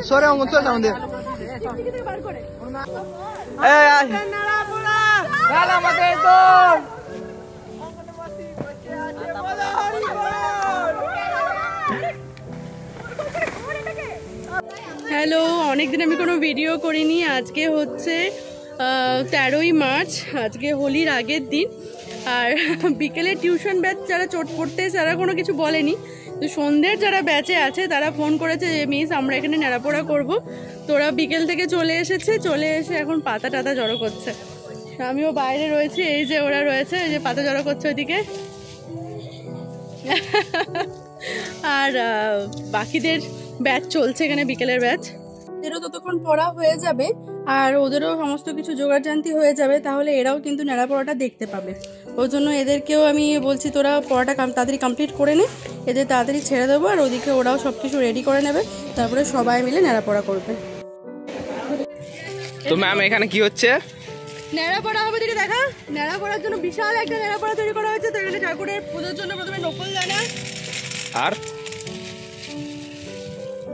সরে অঙ্গন চল আমাদের হ্যালো, অনেকদিন আমি কোনো ভিডিও করিনি। আজকে হচ্ছে 13ই মার্চ, আজকে হোলির আগের দিন। আর বিকেলে টিউশন ব্যাচ যারা চোট পড়তে তারা কোনো কিছু বলেনি, তো সন্ধ্যের যারা ব্যাচে আছে তারা ফোন করেছে যে মিস আমরা এখানে নেড়াপোড়া করব। তোরা বিকেল থেকে চলে এসেছে, চলে এসে এখন পাতা টাতা জড়ো করছে। আমিও বাইরে রয়েছি, এই যে ওরা রয়েছে, এই যে পাতা জড়ো করছে ওইদিকে। আর বাকিদের ব্যাচ চলছে এখানে, বিকেলের ব্যাচ। এদেরও ততক্ষণ পড়া হয়ে যাবে আর ওদেরও সমস্ত কিছু জোগাড়জান্তি হয়ে যাবে, তাহলে এরাও কিন্তু নেড়াপড়াটা দেখতে পাবে। ওই জন্য এদেরকেও আমি বলছি তোরা পড়াটা তাড়াতাড়ি কমপ্লিট করে নে, এদের তাড়াতাড়ি ছেড়ে দেবো, আর ওদিকে ওরাও সব কিছু রেডি করে নেবে, তারপরে সবাই মিলে নেড়াপড়া করবে। তো ম্যাম এখানে কি হচ্ছে? নেড়াপড়া হবে, দিকে দেখা। নেড়াপড়ার জন্য বিশাল একটা নেড়াপড়া তৈরি করা হয়েছে। তো এখানে ঠাকুরের পুজোর জন্য প্রথমে নকল দানা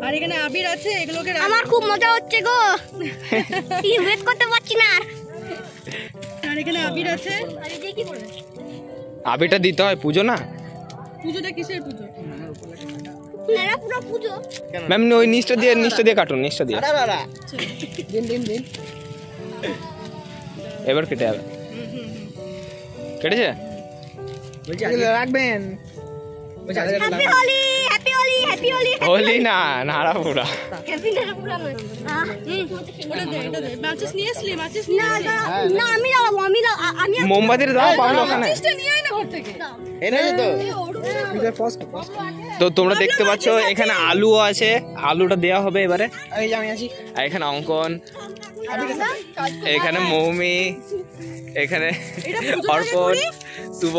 আর এখানে আবির আছে, এগুলোকে আমার খুব মজা হচ্ছে গো, ওয়েট করতে পারছি না। আর এখানে আবির আছে, আবিরটা দিতে হয়, পুজো না? পুজোটা কিসের পুজো? নেড়াপোড়া পুজো। ম্যাম ওই নিচটা দিয়ে কাটুন, নিচটা দিয়ে। দিন এবার কেটে যাবে। কেটেছে? রাখবেন। Happy Holi, happy Holi, happy Holi. Holi না, নাড়াপোড়া। হ্যাপি নেড়াপোড়া না। মাচিস নিয়ে আসলি? মাচিস না না, আমি যাবো, আমি মোমবাতি দাও পাবলো ওখানে। মাচিসটা নিয়ে আয় না ঘর থেকে। তো তোমরা দেখতে পাচ্ছ এখানে আলু আছে, আলুটা দেওয়া হবে এবারে। আর এখানে অঙ্কন, এখানে মৌমি, এখানে অর্পণ, শুভ।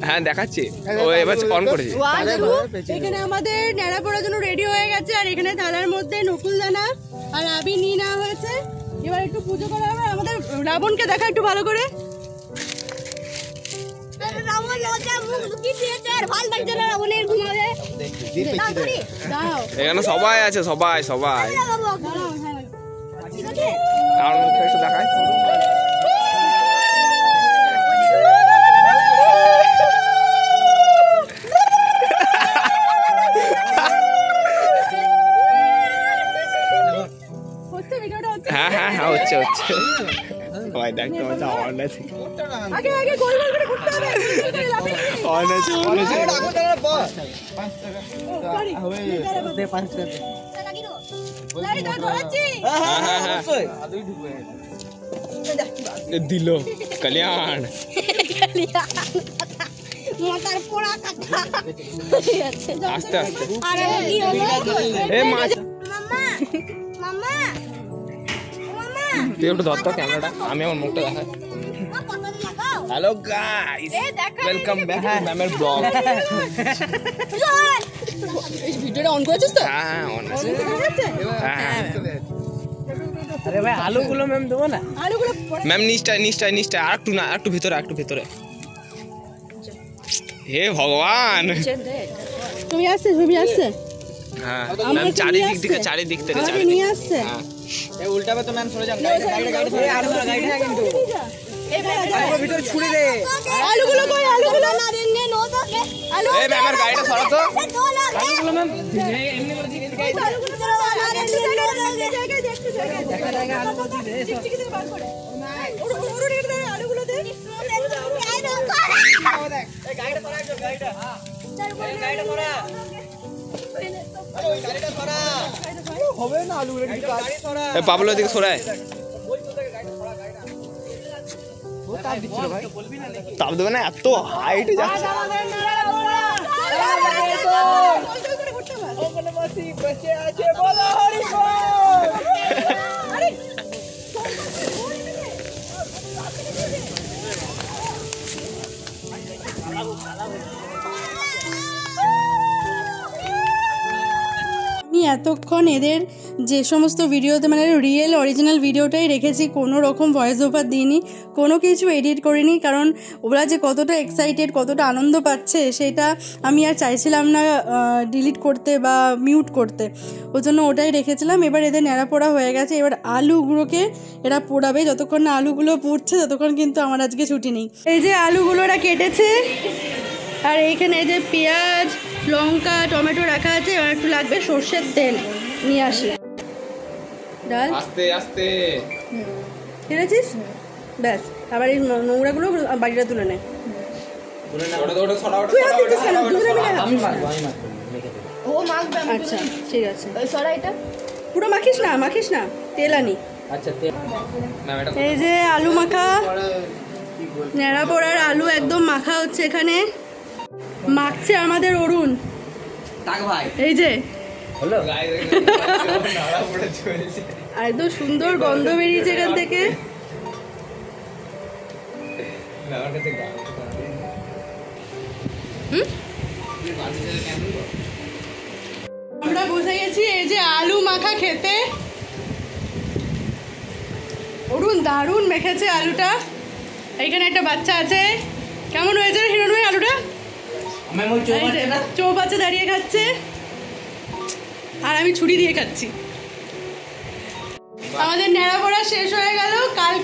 হ্যাঁ দেখাচ্ছি, ও এবার অন করেছি। এখানে আমাদের নেড়া পড়ার জন্য রেডি হয়ে গেছে, আর এখানে থালার মধ্যে নকুলদানা আর আবির নিয়ে নেওয়া হয়েছে। এবার একটু পুজো করা হবে। আমাদের রাবণকে দেখা একটু ভালো করে। এখানে সবাই আছে, সবাই আর মুখে একটু দেখায়। হ্যাঁ হ্যাঁ হ্যাঁ, হচ্ছে সবাই দেখতে পাচ্ছে। আমার নাচে দিল কল্যাণ। আস্তে আস্তে তুই একটু ধরতো ক্যামেরাটা, আমি আমার মুখটা দেখাই। Hello guys, welcome back to ম্যামের ব্লগ। এই ভিডিওটা অন করেছিস তো? হ্যাঁ অন আছে। হ্যাঁ আরে ভাই আলুগুলো ম্যাম দেবো না? আলুগুলো ম্যাম নিচটা আর একটু না, একটু ভিতরে। হে ভগবান, তুমি আসছে, ছবি আসছে। হ্যাঁ ম্যাম চারিদিক থেকে নিয়ে আসছে। এই উল্টাবে তো ম্যাম, সরে যান। গাড়ি সরে, গাড়ি না কিন্তু ভিতরে ছুড়ে দে। আলুগুলো কই? আলুগুলো না রে নো তো আলু। এই ম্যামের গাড়িটা সরাতো। আলুগুলো ম্যাম এমনি করে দিকে দিকে আলুগুলো তো না রে জায়গায় দেখতে জায়গায় আলুগুলো দিলে এসব টিকিট বার করে। ওড় দে আলুগুলো দে। দেখ এই গাড়িটা সরা, গাড়িটা। হ্যাঁ গাড়িটা সরা। ওই গাড়িটা সরা। হবে না আলুগুলো কিন্তু গাড়ি সরা। এই পাবলো দিকে সরায়। তাপ দেবে না, এত হাইট যাচ্ছে। আমি এতক্ষণ এদের যে সমস্ত ভিডিওতে মানে রিয়েল অরিজিনাল ভিডিওটাই রেখেছি, কোনো রকম ভয়েস ওভার দিইনি, কোনো কিছু এডিট করিনি। কারণ ওরা যে কতটা এক্সাইটেড, কতটা আনন্দ পাচ্ছে সেটা আমি আর চাইছিলাম না ডিলিট করতে বা মিউট করতে, ওই জন্য ওটাই রেখেছিলাম। এবার এদের ন্যাড়া পোড়া হয়ে গেছে, এবার আলুগুলোকে এরা পোড়াবে। যতক্ষণ না আলুগুলো পুড়ছে ততক্ষণ কিন্তু আমার আজকে ছুটি নেই। এই যে আলুগুলো ওরা কেটেছে, আর এইখানে এই যে পেঁয়াজ, লঙ্কা, টমেটো রাখা আছে। আর একটু লাগবে সর্ষের তেল, নিয়ে আসি। ডাল আস্তে আস্তে কেটেছিস, ব্যাস। আবার এই নোংরাগুলো বাড়িটা তুলে নে। আচ্ছা ঠিক আছে, পুরো মাখিস না, মাখিস না, তেল আনি। এই যে আলু মাখা, ন্যাড়া পোড়ার আলু একদম মাখা হচ্ছে এখানে। মাখছে আমাদের অরুণ, এই যে একদম সুন্দর গন্ধ বেরিয়েছে এখান থেকে। আমরা বসে গেছি এই যে আলু মাখা খেতে। অরুণ দারুণ মেখেছে আলুটা। এইখানে একটা বাচ্চা আছে। কেমন হয়েছে হিরণ ভাই আলুটা? চৌবাচ্চা দাঁড়িয়ে খাচ্ছে, আর আমি ছুরি দিয়ে খাচ্ছি। আমাদের ন্যাড়া পোড়া শেষ হয়ে গেল। কাল